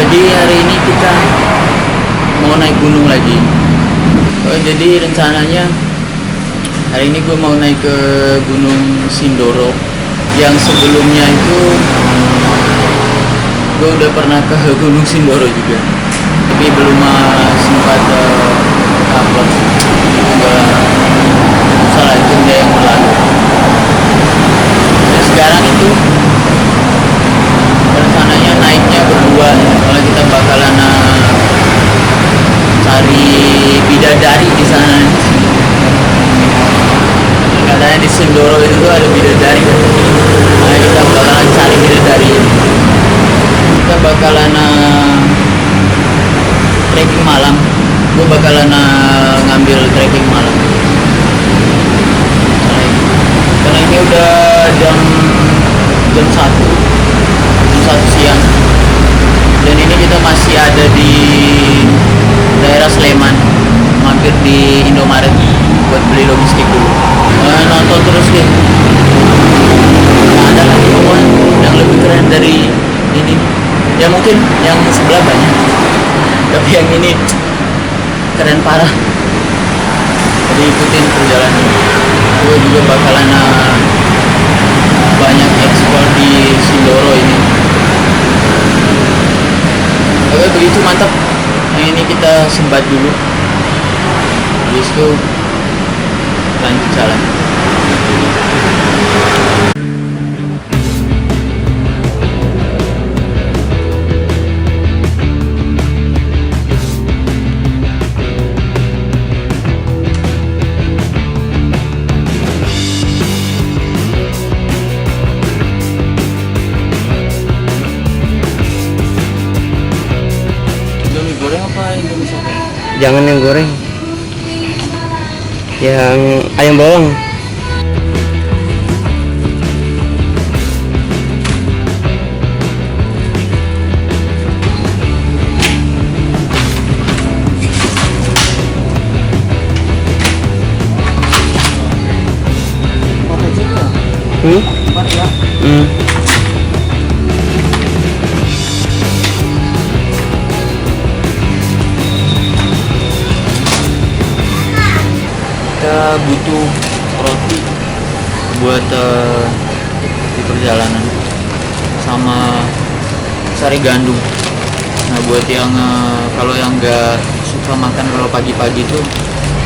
Jadi hari ini kita mau naik gunung lagi. Jadi rencananya hari ini gue mau naik ke Gunung Sindoro. Yang sebelumnya itu gue udah pernah ke Gunung Sindoro juga, tapi belum sempat upload. Enggak salah, itu dia yang lalu. Dan sekarang itu rencananya naiknya berdua, kalau kita bakalan cari bidadari di sana. Katanya di Sindoro itu tuh ada bidadari. Nah, kita bakalan cari bidadari. Kita bakalan trekking malam. Gue bakalan ngambil trekking malam. Karena ini udah jam 1 siang. Dan ini kita masih ada di daerah Sleman, mampir di Indomaret buat beli logistik dulu. Nonton terus deh. Nah, ada lagi pokoknya yang lebih keren dari ini. Ya mungkin yang sebelah banyak, tapi yang ini keren parah. Jadi ikutin perjalanan. Gue juga bakalan banyak eksplor di Sindoro ini. Oke, begitu mantap. Yang ini kita sembat dulu, habis itu lanjut jalan. Indomie goreng apa Indomie sate? Jangan yang goreng, yang ayam bawang. Empat ya? Kita butuh roti buat di perjalanan, sama sari gandum. Nah, buat yang kalau yang nggak suka makan kalau pagi-pagi itu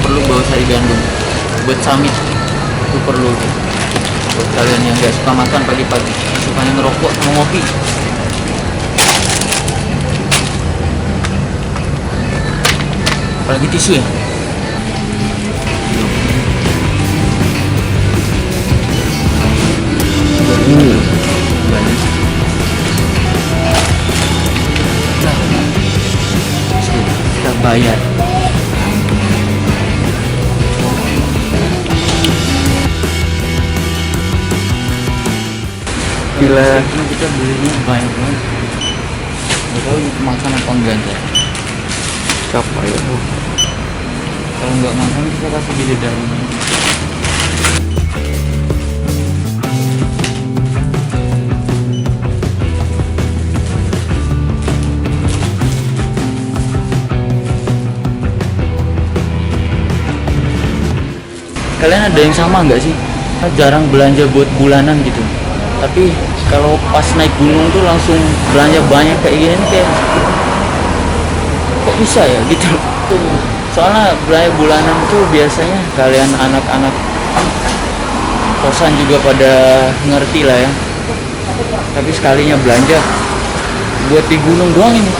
perlu bawa sari gandum. Buat samit itu perlu. Buat kalian yang nggak suka makan pagi-pagi, sukanya ngerokok sama ngopi. Apalagi tisu ya. Kita bayar. Gila. Ini kita belinya banyak banget. Gak tahu makan apa enggak ntar. Siapa ya? Kalau nggak makan kita kasih bidadari. Kalian ada yang sama nggak sih? Jarang belanja buat bulanan gitu, tapi kalau pas naik gunung tuh langsung belanja banyak kayak gini nih, kayak kok bisa ya gitu. Soalnya belanja bulanan tuh biasanya kalian anak-anak kosan juga pada ngerti lah ya, tapi sekalinya belanja buat di gunung doang ini.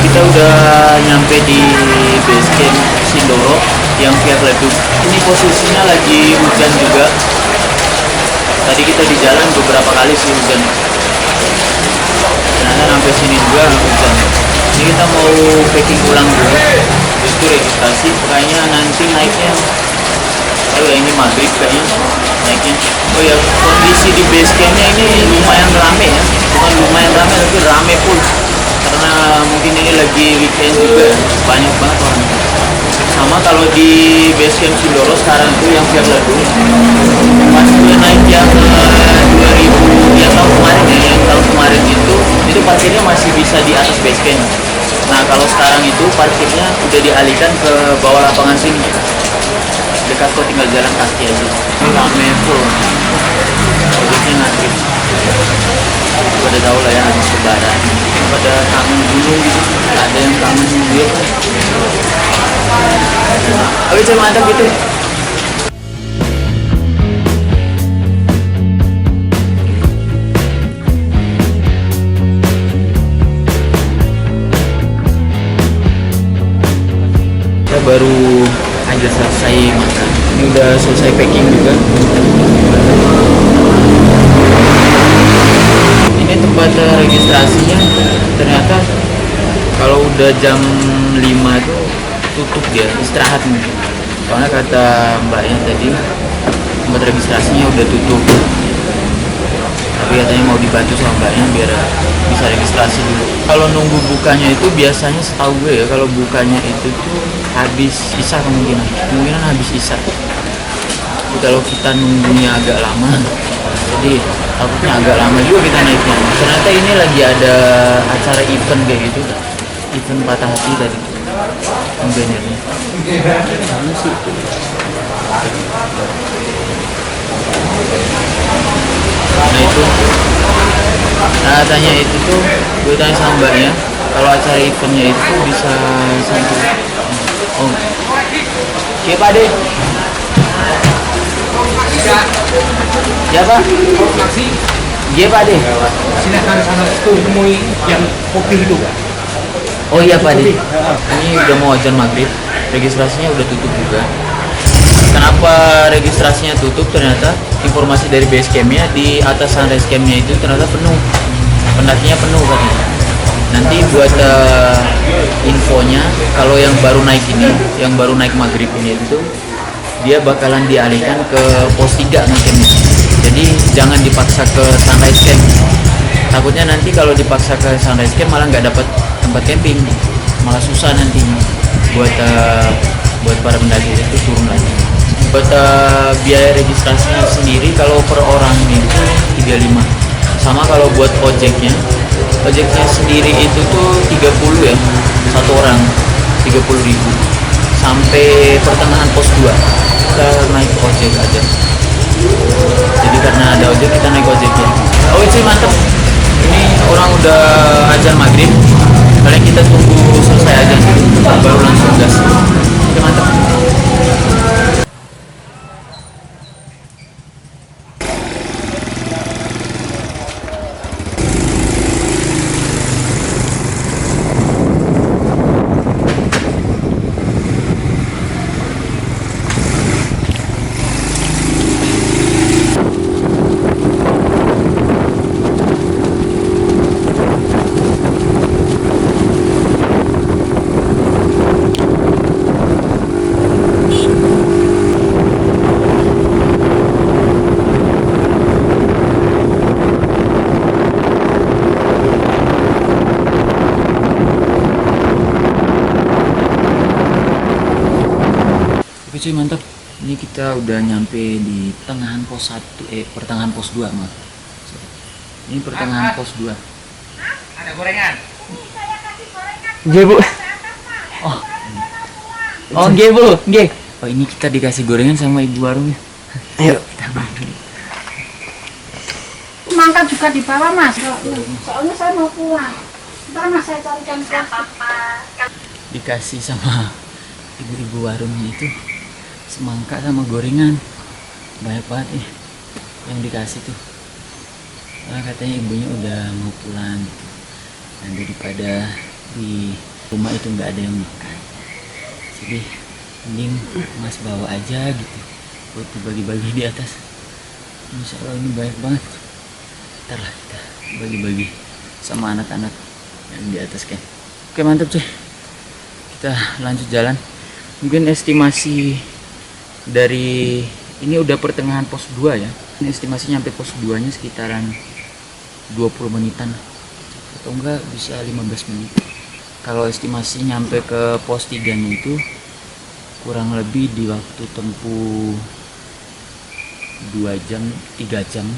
Kita udah nyampe di base camp Sindoro yang Via Ledug. Ini posisinya lagi hujan juga. Tadi kita di jalan beberapa kali sih hujan. Ternyata sampai sini juga hujan. Ini kita mau packing ulang dulu. itu registrasi kayaknya nanti naiknya. Oh ya ini maghrib kayaknya naiknya. Oh ya kondisi di base campnya ini lumayan rame ya, bukan lumayan rame tapi rame pun karena mungkin ini lagi weekend juga banyak banget orang. Sama kalau di base camp Sindoro sekarang itu yang Via Ladung pas udah naik yang 2000 yang tahun kemarin ya, yang tahun kemarin itu parkirnya masih bisa di atas base camp. Nah kalau sekarang itu parkirnya udah dialihkan ke bawah lapangan sini, dekat kok tinggal jalan kaki aja. Rame full, ojeknya ngantri. Pada tahu lah ya habis lebaran, pada kangen gunung gitu, ada yang kangen gue. Oke cuy mantap gitu. Kita baru aja selesai makan. Ini udah selesai packing juga. Ini tempat registrasinya ternyata kalau udah jam 5 tuh tutup dia, istirahat mungkin. Soalnya kata mbaknya tadi tempat registrasinya udah tutup. Tapi katanya mau dibantu sama mbaknya biar bisa registrasi dulu. Kalau nunggu bukanya itu biasanya setahu gue ya, kalau bukanya itu tuh habis isya kemungkinan habis isya. Jadi kalau kita nunggunya agak lama, jadi takutnya agak lama juga kita naiknya. Ternyata ini lagi ada acara event kayak gitu, event patah hati tadi bannernya. Mana sih? Nah itu, nah tanya itu tuh, gue tanya sama mbaknya, kalau acara eventnya itu bisa sampai, oh, siapa deh? Siapa? Iya Pak deh. Silakan sana itu temui yang kopi itu kan. Oh iya Pak deh. Ini udah mau azan maghrib, registrasinya udah tutup juga. Kenapa registrasinya tutup? Ternyata informasi dari base campnya di atas sunrise campnya itu ternyata penuh, pendakinya penuh katanya. Nanti buat infonya, kalau yang baru naik ini, yang baru naik maghrib ini itu dia bakalan dialihkan ke pos 3 nanti. Jadi jangan dipaksa ke sunrise camp. Takutnya nanti kalau dipaksa ke sunrise camp malah nggak dapat tempat camping, malah susah nantinya buat para pendaki itu turun lagi. Buat biaya registrasinya sendiri kalau per orang itu 35. Sama kalau buat ojeknya sendiri itu tuh 30 ya, satu orang 30.000 sampai pertengahan pos 2 kita naik ojek aja. Jadi karena ada ojek kita naik ojeknya. Oh sih mantep. Ini orang udah azan maghrib, paling kita tunggu selesai azan baru langsung gas. Oke mantep. Oke cuy mantap. Ini kita udah nyampe di pertengahan pos 1 pertengahan pos 2 maaf. Ini pertengahan pos 2. Ada gorengan. Iya bu. Oh. Oh nggih Bu, nggih. Oh ini kita dikasih gorengan sama ibu warungnya. Ayo. Kita bantu. Mangga juga di bawah mas, soalnya saya mau pulang. Ntar mas saya carikan plastik. Dikasih sama ibu-ibu warungnya itu semangka sama gorengan, banyak banget nih yang dikasih tuh. Nah, katanya ibunya udah mau pulang gitu. Dan daripada di rumah itu nggak ada yang makan, jadi mending mas bawa aja gitu buat dibagi-bagi di atas. Insya Allah ini banyak banget. Ntar lah kita bagi-bagi sama anak-anak yang di atas kan. Oke mantap cuy. kita lanjut jalan. Mungkin estimasi dari ini udah pertengahan pos 2 ya. Ini estimasi nyampe pos 2 nya sekitaran 20 menitan atau enggak bisa 15 menit. Kalau estimasi nyampe ke pos 3 nya itu kurang lebih di waktu tempuh 2 jam, 3 jam,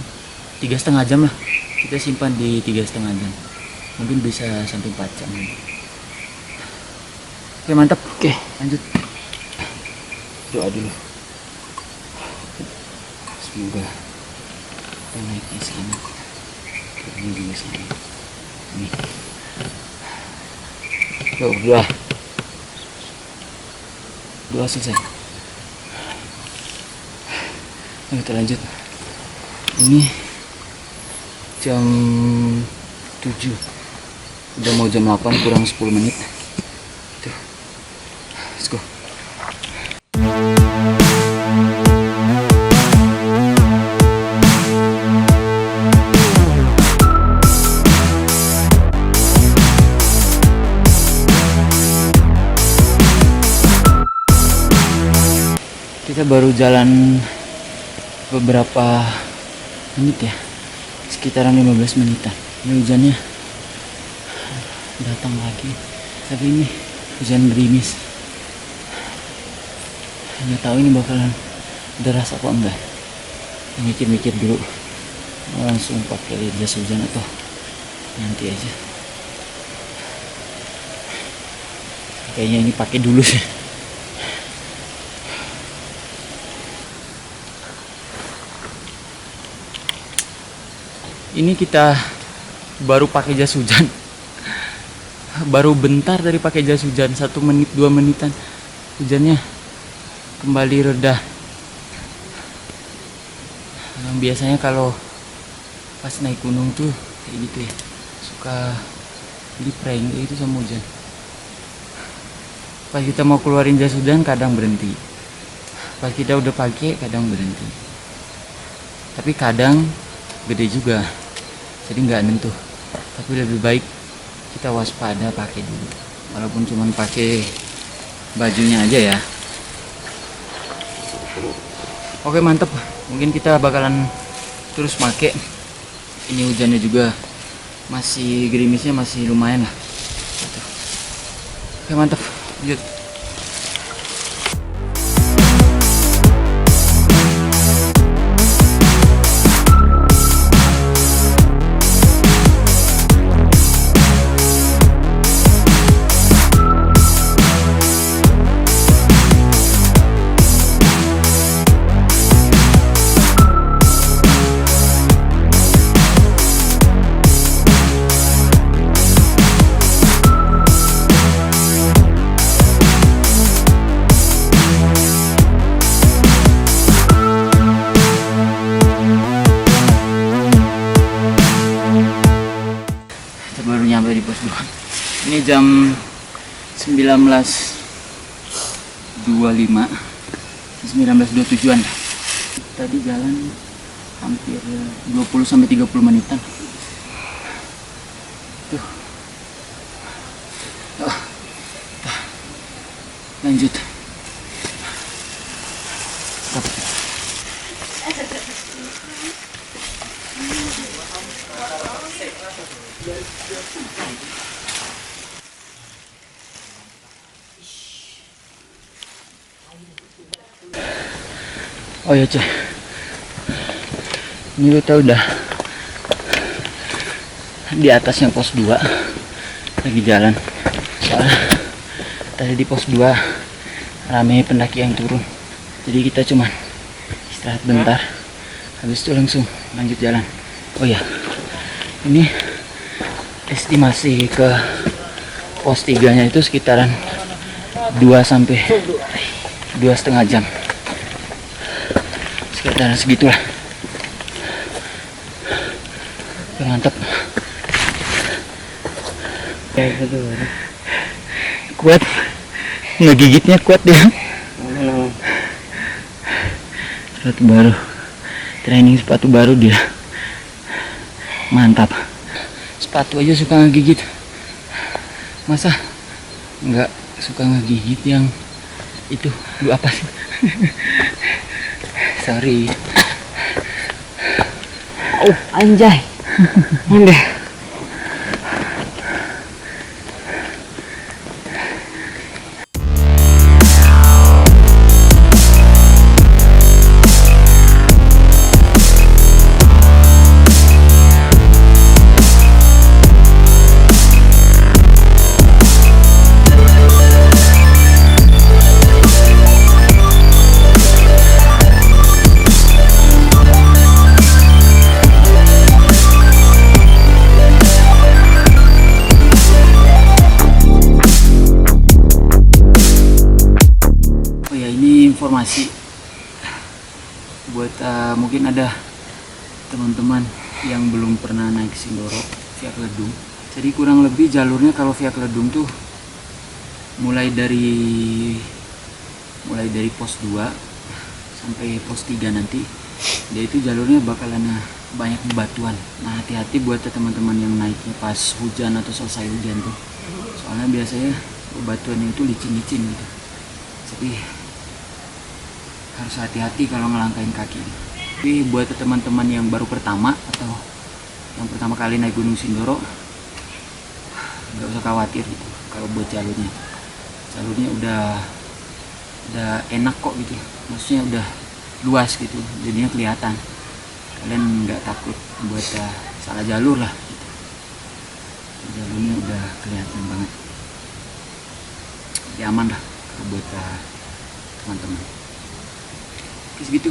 3,5 jam lah. Kita simpan di 3,5 jam, mungkin bisa sampai 4 jam. Oke, mantap. Oke, lanjut. Doa dulu, semoga kita naiknya sini, turunnya juga sini. Nih, doa, doa selesai. Nah, kita lanjut. Ini jam 7, udah mau jam 8 kurang 10 menit. Tuh, let's go. Kita baru jalan beberapa menit ya, sekitaran 15 menitan. Ini hujannya datang lagi, tapi ini hujan gerimis. Nggak tahu ini bakalan deras apa enggak. Mikir-mikir dulu, langsung pakai jas hujan atau nanti aja. Kayaknya ini pakai dulu sih. Ini kita baru pakai jas hujan, baru bentar dari pakai jas hujan, 1 menit 2 menitan hujannya kembali reda. Biasanya kalau pas naik gunung tuh kayak gitu ya, suka di prank itu sama hujan. Pas kita mau keluarin jas hujan kadang berhenti, pas kita udah pakai kadang berhenti, tapi kadang gede juga, jadi nggak nentu. Tapi lebih baik kita waspada, pakai dulu, walaupun cuman pakai bajunya aja ya. Oke, mantep. Mungkin kita bakalan terus make. Ini hujannya juga masih, gerimisnya masih lumayan lah. Oke, mantep. Lanjut. Baru nyampe di pos 2. Ini jam 19.25, 19.27an. Tadi jalan hampir 20-30 menitan. Tuh. Lanjut. Stop. Oh ya cuy, ini lu tau udah di atasnya pos 2 lagi jalan. Soalnya tadi di pos 2 rame pendaki yang turun, jadi kita cuman istirahat bentar, habis itu langsung lanjut jalan. Oh ya, ini estimasi ke pos 3 nya itu sekitaran 2 sampai 2,5 jam, sekitaran segitulah. Mantap, kuat, ngegigitnya kuat dia. Sepatu baru, training sepatu baru dia, mantap. Sepatu aja suka ngegigit, masa nggak suka ngegigit yang itu. Duh, apa sih? Sorry. Oh, anjay. Udah. Informasi buat mungkin ada teman-teman yang belum pernah naik Sindoro via Kledung. Jadi kurang lebih jalurnya kalau via Kledung tuh mulai dari pos 2 sampai pos 3 nanti. Dia itu jalurnya bakalan banyak bebatuan. Nah, hati-hati buat teman-teman yang naiknya pas hujan atau selesai hujan tuh. Soalnya biasanya bebatuannya itu licin-licin gitu. Jadi harus hati-hati kalau ngelangkain kaki. Tapi buat teman-teman yang baru pertama atau yang pertama kali naik Gunung Sindoro, nggak usah khawatir gitu. Kalau buat jalurnya udah enak kok gitu. Maksudnya udah luas gitu, jadinya kelihatan. Kalian nggak takut buat salah jalur lah. Gitu. Jalurnya udah kelihatan banget. Jadi aman lah buat teman-teman. Segitu.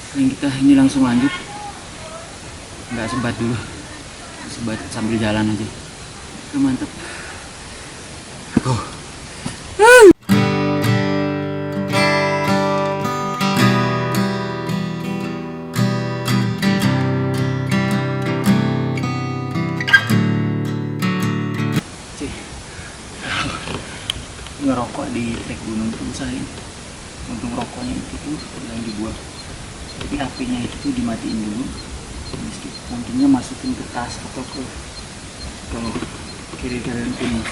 Paling kita ini langsung lanjut. Nggak sebat dulu. Sebat sambil jalan aja. Oke, mantep. Go. Ngerokok di trek gunung tuh usahain. Untung rokoknya itu tuh yang dibuang. Jadi apinya itu tuh dimatiin dulu. Untungnya masukin ke tas atau ke kiri kanan punya.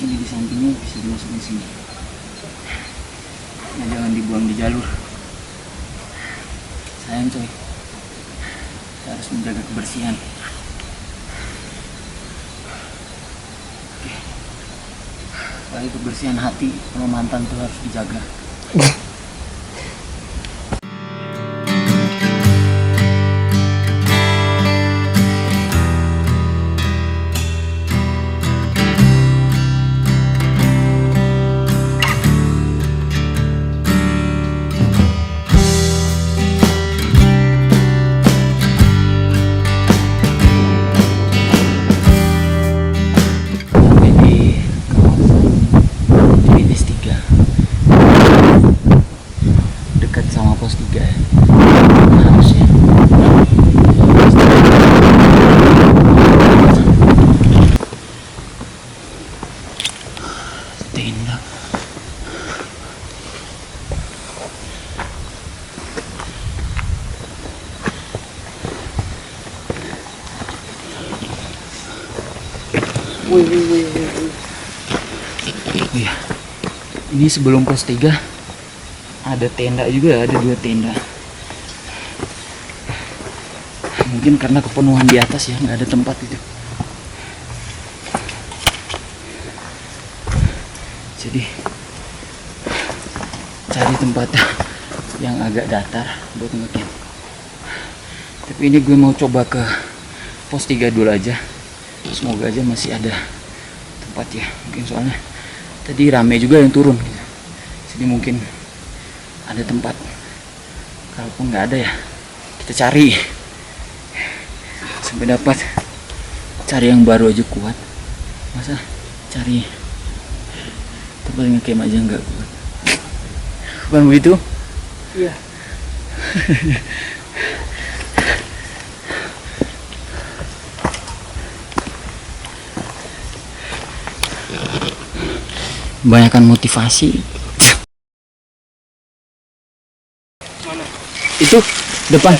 Ini di sampingnya bisa dimasukin sini. Nah, jangan dibuang di jalur. Sayang coy. Kita harus menjaga kebersihan. Oke. Apalagi kebersihan hati sama mantan tuh harus dijaga. Iya. Ini sebelum pos 3 ada tenda juga, ada 2 tenda. Mungkin karena kepenuhan di atas ya, nggak ada tempat itu. Jadi cari tempat yang agak datar buat ngecamp. Tapi ini gue mau coba ke pos 3 dulu aja. Semoga aja masih ada tempat ya. Mungkin soalnya tadi rame juga yang turun gitu. Jadi mungkin ada tempat. Kalaupun nggak ada ya kita cari sampai dapat. Cari yang baru aja kuat. Masa cari tempat ngecamp aja nggak kuat? Bukan begitu? Iya. Banyakan motivasi. Mana? Itu depan.